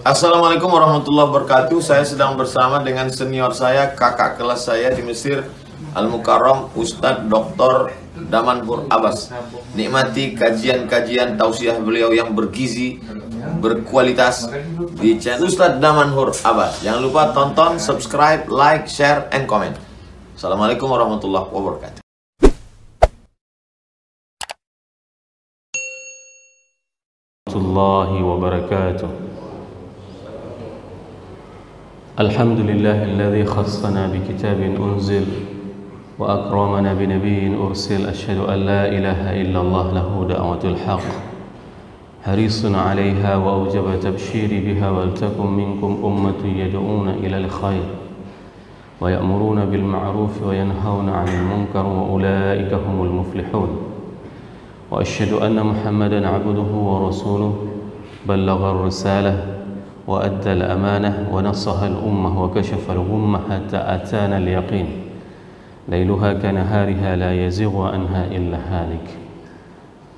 Assalamualaikum warahmatullahi wabarakatuh. Saya sedang bersama dengan senior saya, kakak kelas saya di Mesir, Al-Mukarram, Ustadz Dr. Damanhur Abbas. Nikmati kajian-kajian tausiah beliau yang bergizi, berkualitas di channel Ustadz Damanhur Abbas. Jangan lupa tonton, subscribe, like, share, and comment. Assalamualaikum warahmatullahi wabarakatuh. Warahmatullahi wabarakatuh. Alhamdulillahilladzi khassana bikitabin unzil wa akramana binabiyyin ursil. Asyhadu an la ilaha illallah lahu da'watul haqq harisun 'alaiha wa aujaba tabshiri biha wal takum minkum ummatun yad'una ilal khair wa ya'muruna bil ma'ruf wa yanhauna 'anil munkar wa ulaika humul muflihun. Wa asyhadu anna Muhammadan 'abduhu wa rasuluhu ballagha ar-risalah wa adda al-amanah wa nasaha al-ummah wa kashafa al-ghummah hatta atana al-yaqin lailuha kanahariha la yazighu anha illa halik.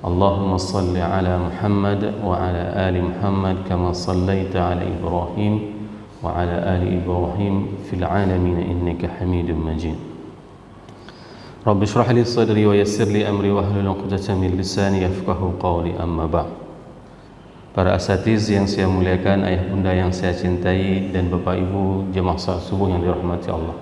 Allahumma salli ala Muhammad wa ala ali Muhammad kama sallaita ala Ibrahim wa ala ali Ibrahim fil alamin innaka Hamidum Majid. Rabbi shrah li sadri wa yassir li amri wahlul 'uqdatam min lisani yafqahu qawli, amma ba'd. Para asatiz yang saya muliakan, ayah bunda yang saya cintai, dan bapak ibu jemaah salat subuh yang dirahmati Allah,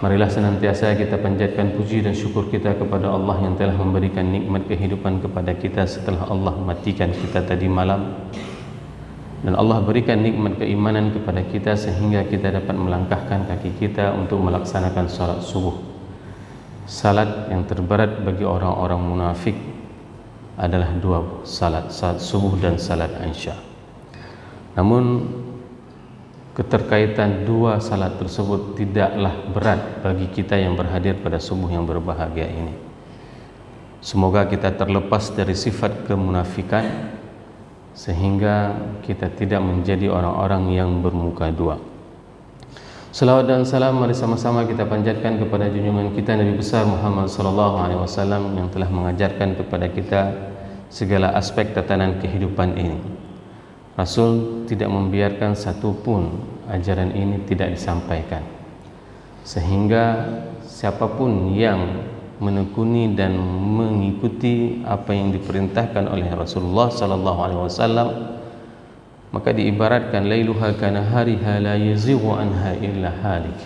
marilah senantiasa kita panjatkan puji dan syukur kita kepada Allah yang telah memberikan nikmat kehidupan kepada kita setelah Allah matikan kita tadi malam, dan Allah berikan nikmat keimanan kepada kita sehingga kita dapat melangkahkan kaki kita untuk melaksanakan salat subuh. Salat yang terberat bagi orang-orang munafik adalah dua salat subuh dan salat isya. Namun keterkaitan dua salat tersebut tidaklah berat bagi kita yang berhadir pada subuh yang berbahagia ini. Semoga kita terlepas dari sifat kemunafikan sehingga kita tidak menjadi orang-orang yang bermuka dua. Salawat dan salam mari sama-sama kita panjatkan kepada junjungan kita Nabi besar Muhammad sallallahu alaihi wasallam yang telah mengajarkan kepada kita segala aspek tatanan kehidupan ini. Rasul tidak membiarkan satupun ajaran ini tidak disampaikan, sehingga siapapun yang menekuni dan mengikuti apa yang diperintahkan oleh Rasulullah sallallahu alaihi wasallam, maka diibaratkan lailuha kanahariha la yazighu anha illa halik.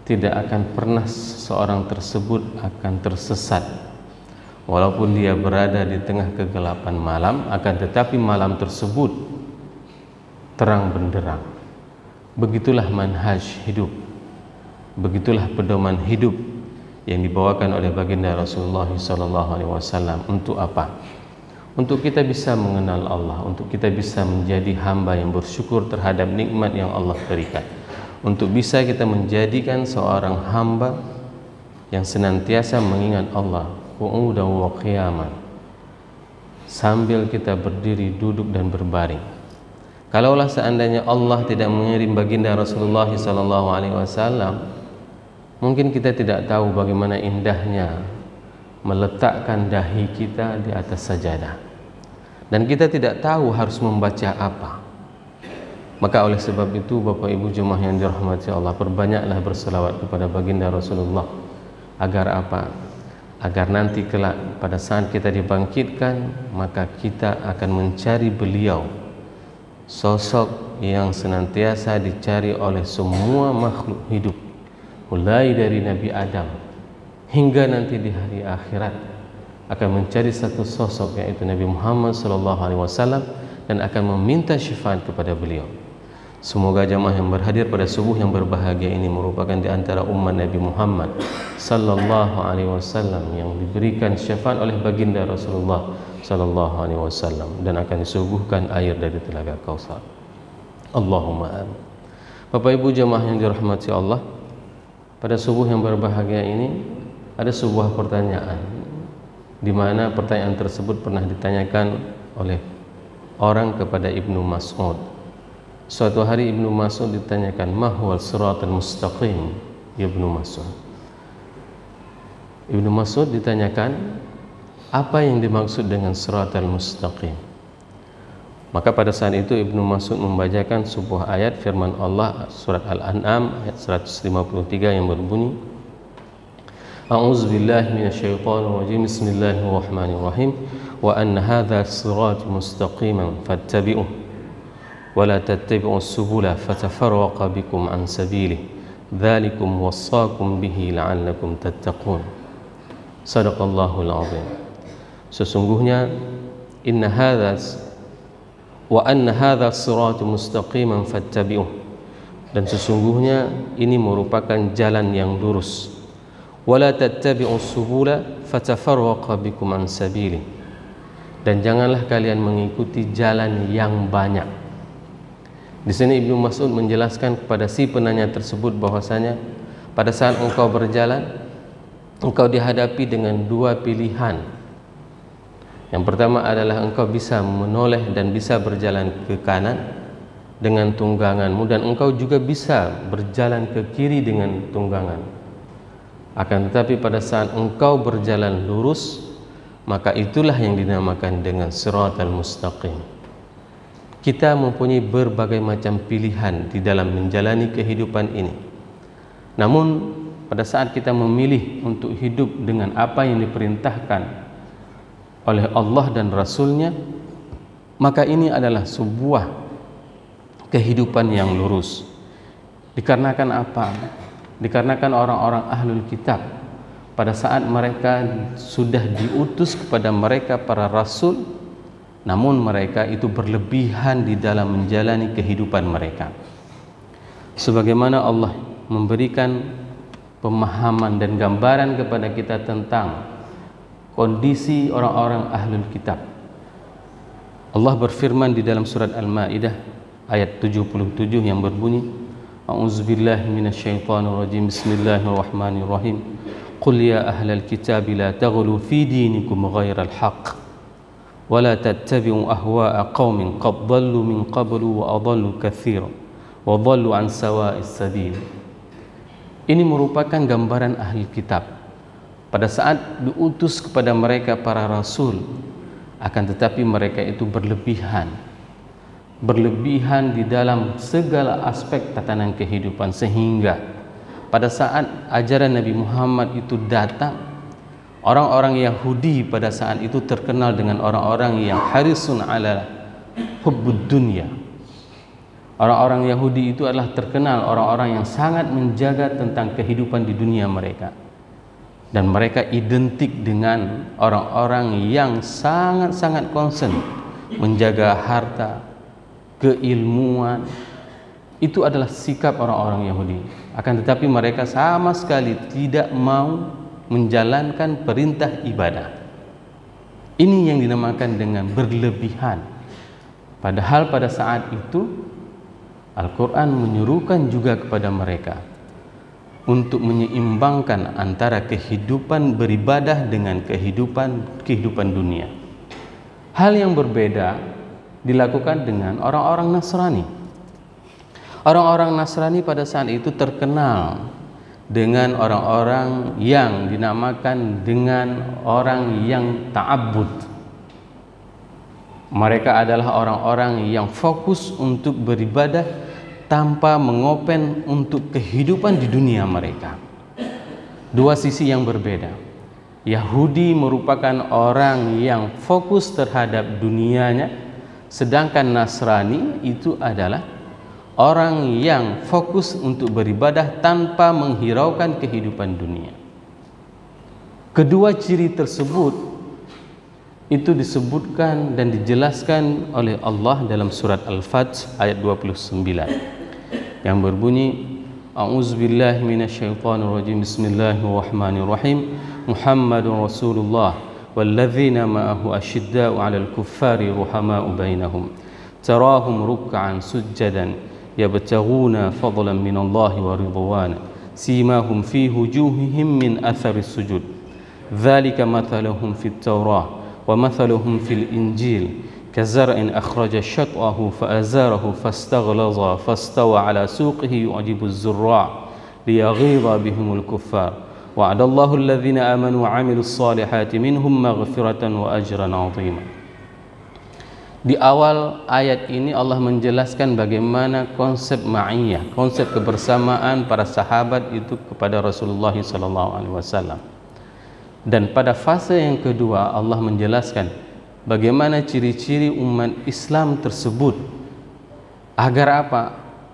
Tidak akan pernah seorang tersebut akan tersesat walaupun dia berada di tengah kegelapan malam, akan tetapi malam tersebut terang benderang. Begitulah manhaj hidup, begitulah pedoman hidup yang dibawakan oleh baginda Rasulullah SAW. Untuk apa? Untuk kita bisa mengenal Allah, untuk kita bisa menjadi hamba yang bersyukur terhadap nikmat yang Allah berikan, untuk bisa kita menjadikan seorang hamba yang senantiasa mengingat Allah qu'udan wa qiyaman, sambil kita berdiri, duduk, dan berbaring. Kalaulah seandainya Allah tidak mengirim baginda Rasulullah SAW, mungkin kita tidak tahu bagaimana indahnya meletakkan dahi kita di atas sajadah, dan kita tidak tahu harus membaca apa. Maka oleh sebab itu, Bapak Ibu jemaah yang dirahmati Allah, perbanyaklah berselawat kepada baginda Rasulullah. Agar apa? Agar nanti kelak pada saat kita dibangkitkan, maka kita akan mencari beliau, sosok yang senantiasa dicari oleh semua makhluk hidup, mulai dari Nabi Adam hingga nanti di hari akhirat akan mencari satu sosok, yaitu Nabi Muhammad SAW, dan akan meminta syafaat kepada beliau. Semoga jamaah yang berhadir pada subuh yang berbahagia ini merupakan di antara umat Nabi Muhammad SAW yang diberikan syafaat oleh baginda Rasulullah SAW dan akan disuguhkan air dari telaga Kautsar. Allahumma amin. Bapak Ibu jamaah yang dirahmati Allah, pada subuh yang berbahagia ini ada sebuah pertanyaan, di mana pertanyaan tersebut pernah ditanyakan oleh orang kepada Ibnu Mas'ud. Suatu hari Ibnu Mas'ud ditanyakan, "Ma huwal siratal mustaqim?" Ibnu Mas'ud. Ibnu Mas'ud ditanyakan, apa yang dimaksud dengan siratal mustaqim? Maka pada saat itu Ibnu Mas'ud membacakan sebuah ayat firman Allah surat Al-An'am ayat 153 yang berbunyi, A'udzubillahi minasyaitonirrajim, bismillahirrahmanirrahim, wa anna hadza sirati mustaqiman fattabi'uh wa la tattabi'us subula fatafarraqa bikum an sabilihi dzalikum wassaakum bihi la'allakum tattaqun. Shadaqallahul azim. Sesungguhnya wa anna hadza sirati mustaqiman fattabi'uh, dan sesungguhnya ini merupakan jalan yang lurus. Wala tattabi'us subula fatafarraqa bikum an sabili, dan janganlah kalian mengikuti jalan yang banyak. Di sini Ibnu Mas'ud menjelaskan kepada si penanya tersebut bahwasanya pada saat engkau berjalan, engkau dihadapi dengan dua pilihan. Yang pertama adalah engkau bisa menoleh dan bisa berjalan ke kanan dengan tungganganmu, dan engkau juga bisa berjalan ke kiri dengan tunggangan. Akan tetapi pada saat engkau berjalan lurus, maka itulah yang dinamakan dengan siratal mustaqim. Kita mempunyai berbagai macam pilihan di dalam menjalani kehidupan ini. Namun pada saat kita memilih untuk hidup dengan apa yang diperintahkan oleh Allah dan Rasulnya, maka ini adalah sebuah kehidupan yang lurus. Dikarenakan apa? Dikarenakan orang-orang ahlul kitab pada saat mereka sudah diutus kepada mereka para rasul, namun mereka itu berlebihan di dalam menjalani kehidupan mereka. Sebagaimana Allah memberikan pemahaman dan gambaran kepada kita tentang kondisi orang-orang ahlul kitab. Allah berfirman di dalam surat Al-Maidah ayat 77 yang berbunyi, A'udzubillahi minasyaitonirrajim, bismillahirrahmanirrahim, Qul ya ahlal kitab la taghlu fi dinikum ghairal haqq wa la tattabi'u ahwa'a qaumin qad dhallu min qablu wa adallu katsiran wa dhallu an sawa'is sabil. Ini merupakan gambaran ahli kitab pada saat diutus kepada mereka para rasul, akan tetapi mereka itu berlebihan di dalam segala aspek tatanan kehidupan, sehingga pada saat ajaran Nabi Muhammad itu datang, orang-orang Yahudi pada saat itu terkenal dengan orang-orang yang harisun ala hubbud dunya. Orang-orang Yahudi itu adalah terkenal orang-orang yang sangat menjaga tentang kehidupan di dunia mereka. Dan mereka identik dengan orang-orang yang sangat-sangat concern menjaga harta, keilmuan. Itu adalah sikap orang-orang Yahudi. Akan tetapi mereka sama sekali tidak mau menjalankan perintah ibadah. Ini yang dinamakan dengan berlebihan. Padahal pada saat itu Al-Quran menyuruhkan juga kepada mereka untuk menyeimbangkan antara kehidupan beribadah dengan kehidupan dunia. Hal yang berbeda dilakukan dengan orang-orang Nasrani. Orang-orang Nasrani pada saat itu terkenal dengan orang-orang yang dinamakan dengan orang yang ta'abbud. Mereka adalah orang-orang yang fokus untuk beribadah tanpa mengopen untuk kehidupan di dunia mereka. Dua sisi yang berbeda. Yahudi merupakan orang yang fokus terhadap dunianya, sedangkan Nasrani itu adalah orang yang fokus untuk beribadah tanpa menghiraukan kehidupan dunia. Kedua ciri tersebut itu disebutkan dan dijelaskan oleh Allah dalam surat Al-Fath ayat 29 yang berbunyi, A'udzubillahi minasyaitonirrajim, bismillahirrahmanirrahim, Muhammadun Rasulullah walladzina ma'ahu asyidda'u 'alal kuffari ruhama'u bainahum tarahum ruk'an sujjadan yabtaghuna fadlan minallahi wa ridwana simahum fi wujuhihim min atharis sujud dzalika mathaluhum fit Taurah wa mathaluhum fil Injil كزرع أخرج شطأه فأزاره فاستغلظ فاستوى على سوقه يعجب الزراع ليغيظ بهم الكفار وعد الله الذين آمنوا وعملوا الصالحات منهم مغفرة وأجرا عظيما. Di awal ayat ini Allah menjelaskan bagaimana konsep ma'iyah, konsep kebersamaan para sahabat itu kepada Rasulullah SAW. Dan pada fase yang kedua Allah menjelaskan bagaimana ciri-ciri umat Islam tersebut. Agar apa?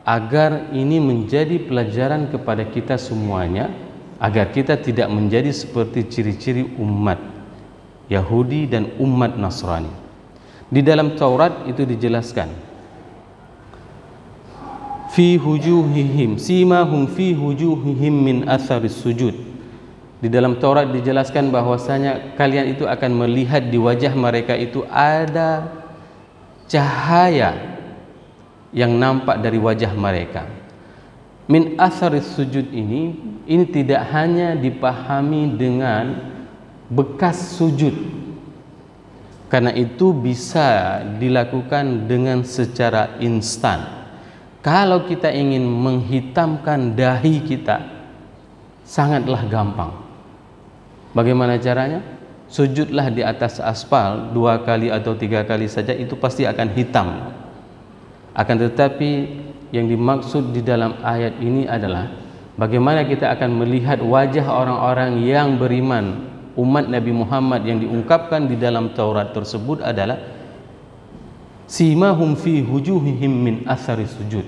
Agar ini menjadi pelajaran kepada kita semuanya, agar kita tidak menjadi seperti ciri-ciri umat Yahudi dan umat Nasrani. Di dalam Taurat itu dijelaskan, fi wujuhihim simahum fi wujuhihim min atharis sujud. Di dalam Taurat dijelaskan bahwasanya kalian itu akan melihat di wajah mereka itu ada cahaya yang nampak dari wajah mereka. Min atharis sujud ini tidak hanya dipahami dengan bekas sujud, karena itu bisa dilakukan dengan secara instan. Kalau kita ingin menghitamkan dahi kita, sangatlah gampang. Bagaimana caranya? Sujudlah di atas aspal 2 kali atau 3 kali saja, itu pasti akan hitam. Akan tetapi yang dimaksud di dalam ayat ini adalah bagaimana kita akan melihat wajah orang-orang yang beriman, umat Nabi Muhammad yang diungkapkan di dalam Taurat tersebut adalah simahum fi wujuhihim min athari sujud.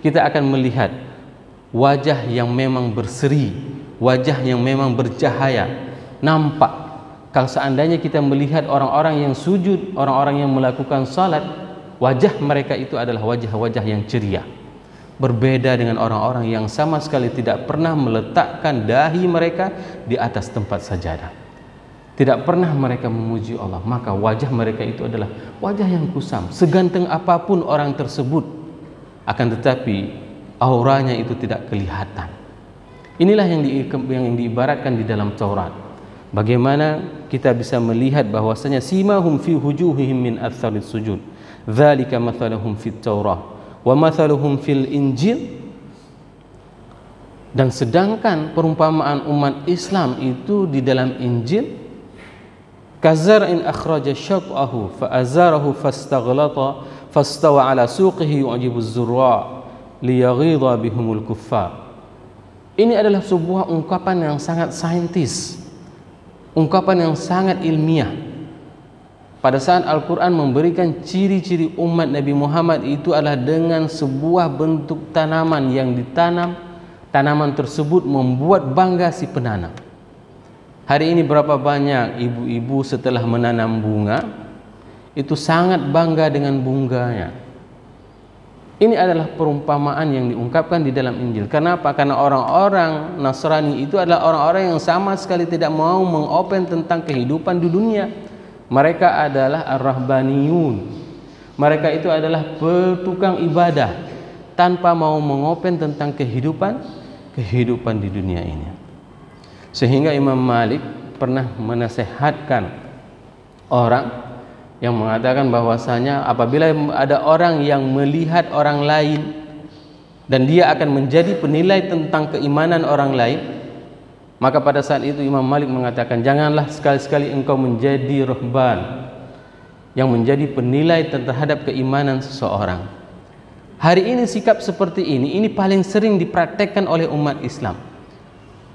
Kita akan melihat wajah yang memang berseri, wajah yang memang bercahaya, nampak. Kalau seandainya kita melihat orang-orang yang sujud, orang-orang yang melakukan salat, wajah mereka itu adalah wajah-wajah yang ceria. Berbeda dengan orang-orang yang sama sekali tidak pernah meletakkan dahi mereka di atas tempat sajadah. Tidak pernah mereka memuji Allah, maka wajah mereka itu adalah wajah yang kusam. Seganteng apapun orang tersebut, akan tetapi auranya itu tidak kelihatan. Inilah yang diibaratkan di dalam Taurat. Bagaimana kita bisa melihat bahwasanya simahum fi wujuhihim min atharis sujud. Dzalika mathaluhum fit Taurah wa mathaluhum fil Injil. Dan sedangkan perumpamaan umat Islam itu di dalam Injil, kazar'in akhraja syat'ahu fa'azarahu fastaghlata fastawa ala suqihi yu'jibu az-zurra liyaghidha bihumul kuffar. Ini adalah sebuah ungkapan yang sangat saintis, ungkapan yang sangat ilmiah. Pada saat Al-Quran memberikan ciri-ciri umat Nabi Muhammad itu adalah dengan sebuah bentuk tanaman yang ditanam, tanaman tersebut membuat bangga si penanam. Hari ini berapa banyak ibu-ibu setelah menanam bunga itu sangat bangga dengan bunganya. Ini adalah perumpamaan yang diungkapkan di dalam Injil. Kenapa? Karena orang-orang Nasrani itu adalah orang-orang yang sama sekali tidak mau mengopen tentang kehidupan di dunia. Mereka adalah ar-rahbaniyun. Mereka itu adalah petukang ibadah tanpa mau mengopen tentang kehidupan di dunia ini. Sehingga Imam Malik pernah menasehatkan orang yang mengatakan bahwasanya apabila ada orang yang melihat orang lain dan dia akan menjadi penilai tentang keimanan orang lain, maka pada saat itu Imam Malik mengatakan, janganlah sekali-sekali engkau menjadi ruhban yang menjadi penilai terhadap keimanan seseorang. Hari ini sikap seperti ini paling sering dipraktekkan oleh umat Islam.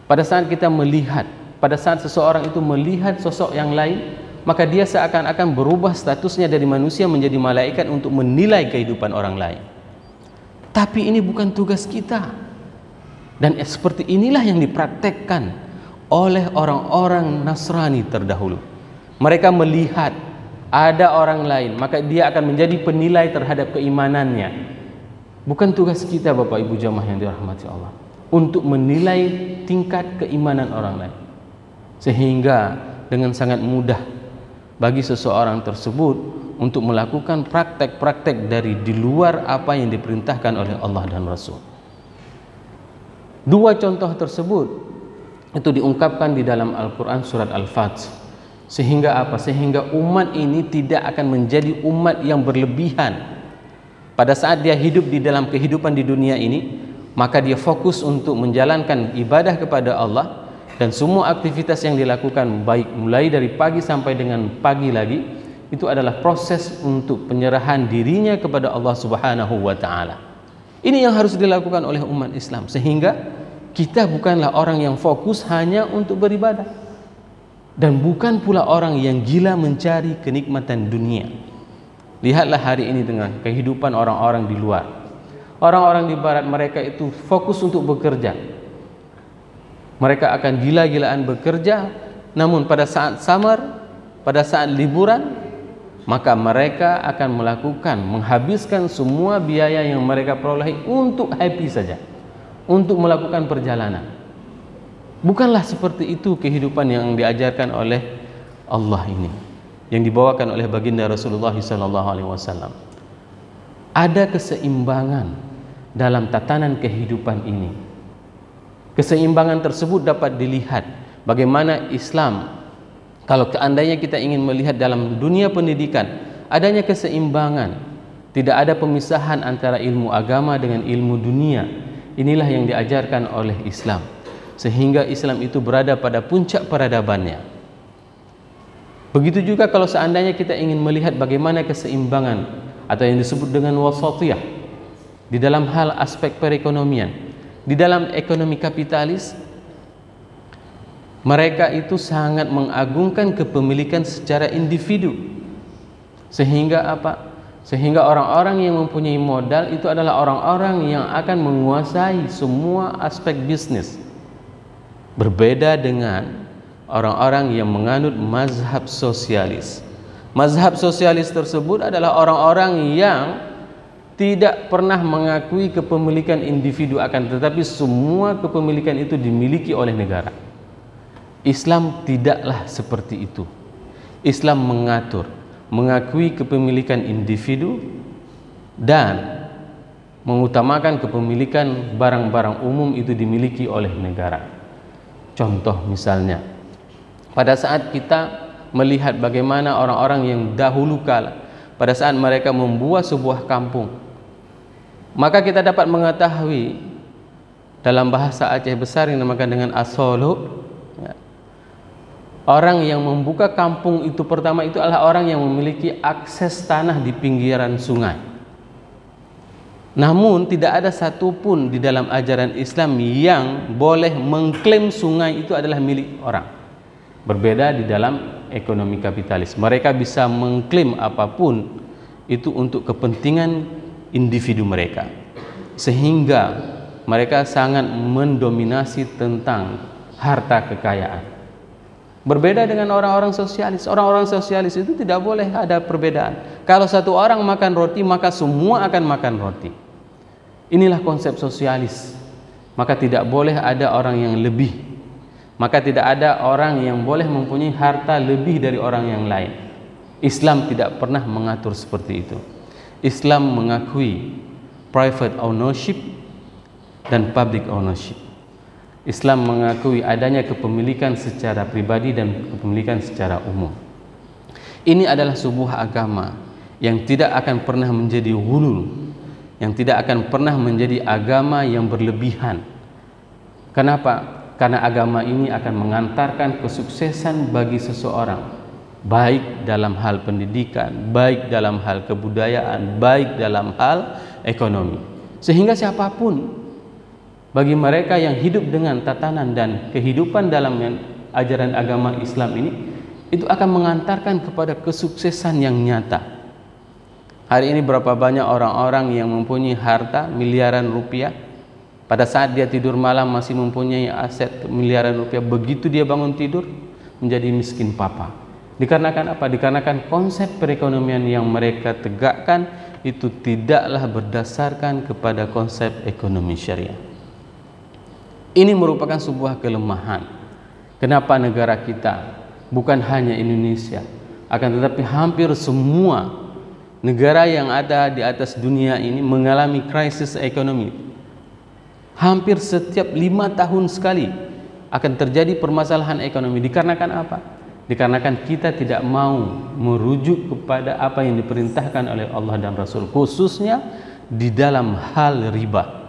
Pada saat kita melihat, pada saat seseorang itu melihat sosok yang lain, maka dia seakan-akan berubah statusnya dari manusia menjadi malaikat untuk menilai kehidupan orang lain. Tapi ini bukan tugas kita. Dan seperti inilah yang dipraktekkan oleh orang-orang Nasrani terdahulu. Mereka melihat ada orang lain, maka dia akan menjadi penilai terhadap keimanannya. Bukan tugas kita Bapak Ibu jamaah yang dirahmati Allah untuk menilai tingkat keimanan orang lain, sehingga dengan sangat mudah bagi seseorang tersebut untuk melakukan praktek-praktek dari di luar apa yang diperintahkan oleh Allah dan Rasul. Dua contoh tersebut itu diungkapkan di dalam Al-Quran surat Al-Fath. Sehingga apa? Sehingga umat ini tidak akan menjadi umat yang berlebihan. Pada saat dia hidup di dalam kehidupan di dunia ini, maka dia fokus untuk menjalankan ibadah kepada Allah, dan semua aktivitas yang dilakukan baik mulai dari pagi sampai dengan pagi lagi itu adalah proses untuk penyerahan dirinya kepada Allah Subhanahu wa taala. Ini yang harus dilakukan oleh umat Islam, sehingga kita bukanlah orang yang fokus hanya untuk beribadah, dan bukan pula orang yang gila mencari kenikmatan dunia. Lihatlah hari ini dengan kehidupan orang-orang di luar. Orang-orang di barat, mereka itu fokus untuk bekerja. Mereka akan gila-gilaan bekerja, namun pada saat summer, pada saat liburan, maka mereka akan menghabiskan semua biaya yang mereka perolehi untuk happy saja, untuk melakukan perjalanan. Bukanlah seperti itu kehidupan yang diajarkan oleh Allah ini, yang dibawakan oleh baginda Rasulullah SAW. Ada keseimbangan dalam tatanan kehidupan ini. Keseimbangan tersebut dapat dilihat bagaimana Islam, kalau seandainya kita ingin melihat dalam dunia pendidikan, adanya keseimbangan, tidak ada pemisahan antara ilmu agama dengan ilmu dunia. Inilah yang diajarkan oleh Islam, sehingga Islam itu berada pada puncak peradabannya. Begitu juga kalau seandainya kita ingin melihat bagaimana keseimbangan atau yang disebut dengan wasatiyah di dalam hal aspek perekonomian, di dalam ekonomi kapitalis, mereka itu sangat mengagungkan kepemilikan secara individu. Sehingga apa? Sehingga orang-orang yang mempunyai modal itu adalah orang-orang yang akan menguasai semua aspek bisnis. Berbeda dengan orang-orang yang menganut mazhab sosialis. Mazhab sosialis tersebut adalah orang-orang yang tidak pernah mengakui kepemilikan individu, akan tetapi semua kepemilikan itu dimiliki oleh negara. Islam tidaklah seperti itu. Islam mengatur, mengakui kepemilikan individu dan mengutamakan kepemilikan barang-barang umum itu dimiliki oleh negara. Contoh misalnya, pada saat kita melihat bagaimana orang-orang yang dahulu kala, pada saat mereka membuat sebuah kampung, maka kita dapat mengetahui dalam bahasa Aceh besar yang dinamakan dengan asolo, orang yang membuka kampung itu pertama itu adalah orang yang memiliki akses tanah di pinggiran sungai. Namun tidak ada satupun di dalam ajaran Islam yang boleh mengklaim sungai itu adalah milik orang. Berbeda di dalam ekonomi kapitalis, mereka bisa mengklaim apapun itu untuk kepentingan individu mereka, sehingga mereka sangat mendominasi tentang harta kekayaan. Berbeda dengan orang-orang sosialis. Orang-orang sosialis itu tidak boleh ada perbedaan. Kalau satu orang makan roti, maka semua akan makan roti. Inilah konsep sosialis. Maka tidak boleh ada orang yang lebih. Maka tidak ada orang yang boleh mempunyai harta lebih dari orang yang lain. Islam tidak pernah mengatur seperti itu. Islam mengakui private ownership dan public ownership. Islam mengakui adanya kepemilikan secara pribadi dan kepemilikan secara umum. Ini adalah sebuah agama yang tidak akan pernah menjadi ghulul, yang tidak akan pernah menjadi agama yang berlebihan. Kenapa? Karena agama ini akan mengantarkan kesuksesan bagi seseorang, baik dalam hal pendidikan, baik dalam hal kebudayaan, baik dalam hal ekonomi. Sehingga siapapun, bagi mereka yang hidup dengan tatanan dan kehidupan dalam ajaran agama Islam ini, itu akan mengantarkan kepada kesuksesan yang nyata. Hari ini berapa banyak orang-orang yang mempunyai harta miliaran rupiah, pada saat dia tidur malam masih mempunyai aset miliaran rupiah, begitu dia bangun tidur menjadi miskin papa. Dikarenakan apa? Dikarenakan konsep perekonomian yang mereka tegakkan itu tidaklah berdasarkan kepada konsep ekonomi syariah. Ini merupakan sebuah kelemahan. Kenapa negara kita, bukan hanya Indonesia, akan tetapi hampir semua negara yang ada di atas dunia ini mengalami krisis ekonomi. Hampir setiap 5 tahun sekali akan terjadi permasalahan ekonomi. Dikarenakan apa? Dikarenakan kita tidak mau merujuk kepada apa yang diperintahkan oleh Allah dan Rasul, khususnya di dalam hal riba.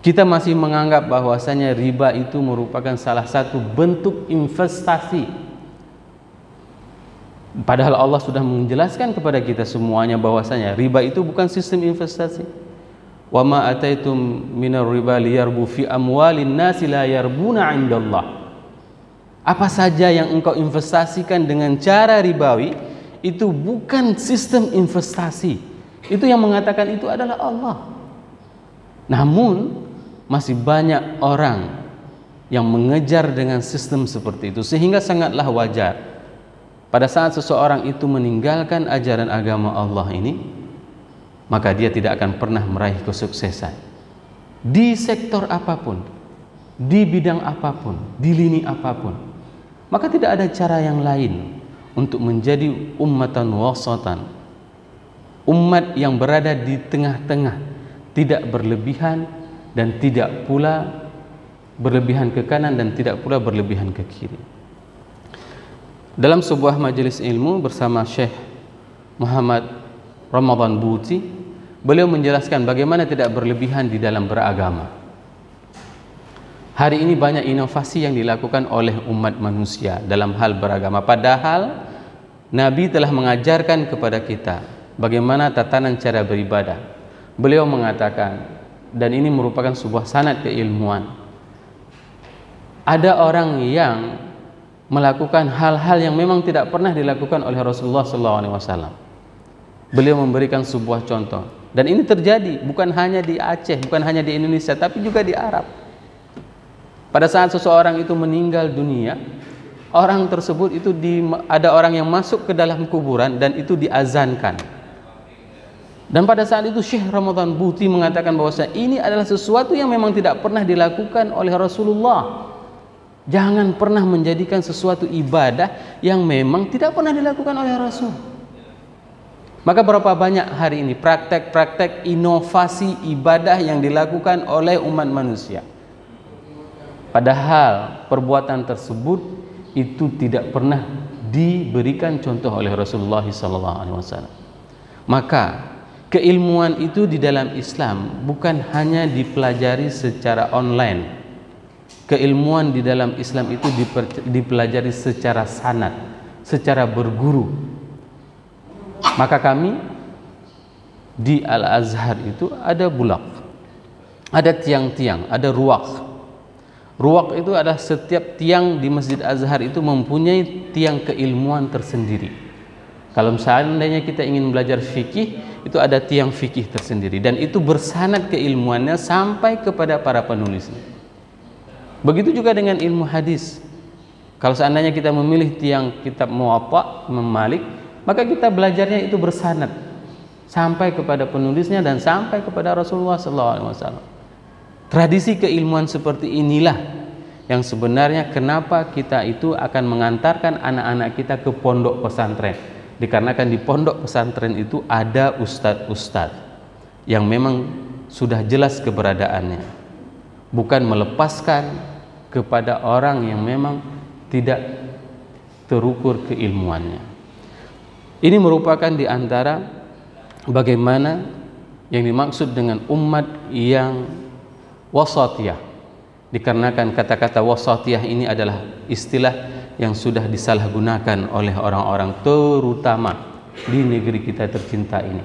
Kita masih menganggap bahwasanya riba itu merupakan salah satu bentuk investasi. Padahal Allah sudah menjelaskan kepada kita semuanya bahwasanya riba itu bukan sistem investasi. Wa ma ataitum minar riba liyarbu fi amwalin nasi la yarbuna 'indallah. Apa saja yang engkau investasikan dengan cara ribawi itu bukan sistem investasi. Itu yang mengatakan itu adalah Allah. Namun masih banyak orang yang mengejar dengan sistem seperti itu, sehingga sangatlah wajar pada saat seseorang itu meninggalkan ajaran agama Allah ini, maka dia tidak akan pernah meraih kesuksesan di sektor apapun, di bidang apapun, di lini apapun. Maka tidak ada cara yang lain untuk menjadi ummatan wasatan, umat yang berada di tengah-tengah, tidak berlebihan dan tidak pula berlebihan ke kanan dan tidak pula berlebihan ke kiri. Dalam sebuah majelis ilmu bersama Syekh Muhammad Ramadan Buti, beliau menjelaskan bagaimana tidak berlebihan di dalam beragama. Hari ini banyak inovasi yang dilakukan oleh umat manusia dalam hal beragama, padahal Nabi telah mengajarkan kepada kita bagaimana tatanan cara beribadah. Beliau mengatakan, dan ini merupakan sebuah sanad keilmuan, ada orang yang melakukan hal-hal yang memang tidak pernah dilakukan oleh Rasulullah SAW. Beliau memberikan sebuah contoh, dan ini terjadi bukan hanya di Aceh, bukan hanya di Indonesia, tapi juga di Arab. Pada saat seseorang itu meninggal dunia, orang tersebut itu ada orang yang masuk ke dalam kuburan dan itu diazankan. Dan pada saat itu Syekh Ramadan Buti mengatakan bahwa ini adalah sesuatu yang memang tidak pernah dilakukan oleh Rasulullah. Jangan pernah menjadikan sesuatu ibadah yang memang tidak pernah dilakukan oleh Rasul. Maka berapa banyak hari ini praktek-praktek inovasi ibadah yang dilakukan oleh umat manusia. Padahal perbuatan tersebut itu tidak pernah diberikan contoh oleh Rasulullah SAW. Maka keilmuan itu di dalam Islam bukan hanya dipelajari secara online. Keilmuan di dalam Islam itu dipelajari secara sanad, secara berguru. Maka kami di Al-Azhar itu ada bulak, ada tiang-tiang, ada ruwaq. Ruwaq itu adalah setiap tiang di Masjid Azhar itu mempunyai tiang keilmuan tersendiri. Kalau seandainya kita ingin belajar fikih, itu ada tiang fikih tersendiri, dan itu bersanad keilmuannya sampai kepada para penulisnya. Begitu juga dengan ilmu hadis. Kalau seandainya kita memilih tiang kitab Muwatta Imam Malik, maka kita belajarnya itu bersanad sampai kepada penulisnya dan sampai kepada Rasulullah SAW. Tradisi keilmuan seperti inilah yang sebenarnya kenapa kita itu akan mengantarkan anak-anak kita ke pondok pesantren. Dikarenakan di pondok pesantren itu ada ustadz-ustadz yang memang sudah jelas keberadaannya, bukan melepaskan kepada orang yang memang tidak terukur keilmuannya. Ini merupakan di antara bagaimana yang dimaksud dengan umat yang wasatiyah. Dikarenakan kata-kata wasatiyah ini adalah istilah yang sudah disalahgunakan oleh orang-orang, terutama di negeri kita tercinta ini.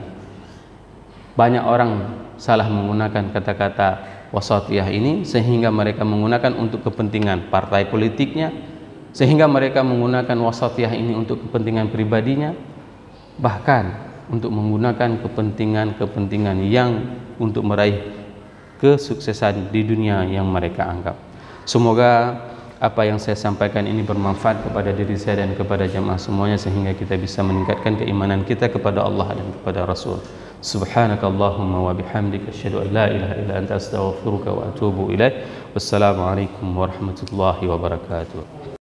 Banyak orang salah menggunakan kata-kata wasatiyah ini, sehingga mereka menggunakan untuk kepentingan partai politiknya, sehingga mereka menggunakan wasatiyah ini untuk kepentingan pribadinya, bahkan untuk menggunakan kepentingan-kepentingan yang untuk meraih kesuksesan di dunia yang mereka anggap. Semoga apa yang saya sampaikan ini bermanfaat kepada diri saya dan kepada jamaah semuanya, sehingga kita bisa meningkatkan keimanan kita kepada Allah dan kepada Rasul. Subhanakallahumma wa bihamdika asyhadu an la ilaha illa anta astaghfiruka wa atubu ilaik. Wassalamualaikum warahmatullahi wabarakatuh.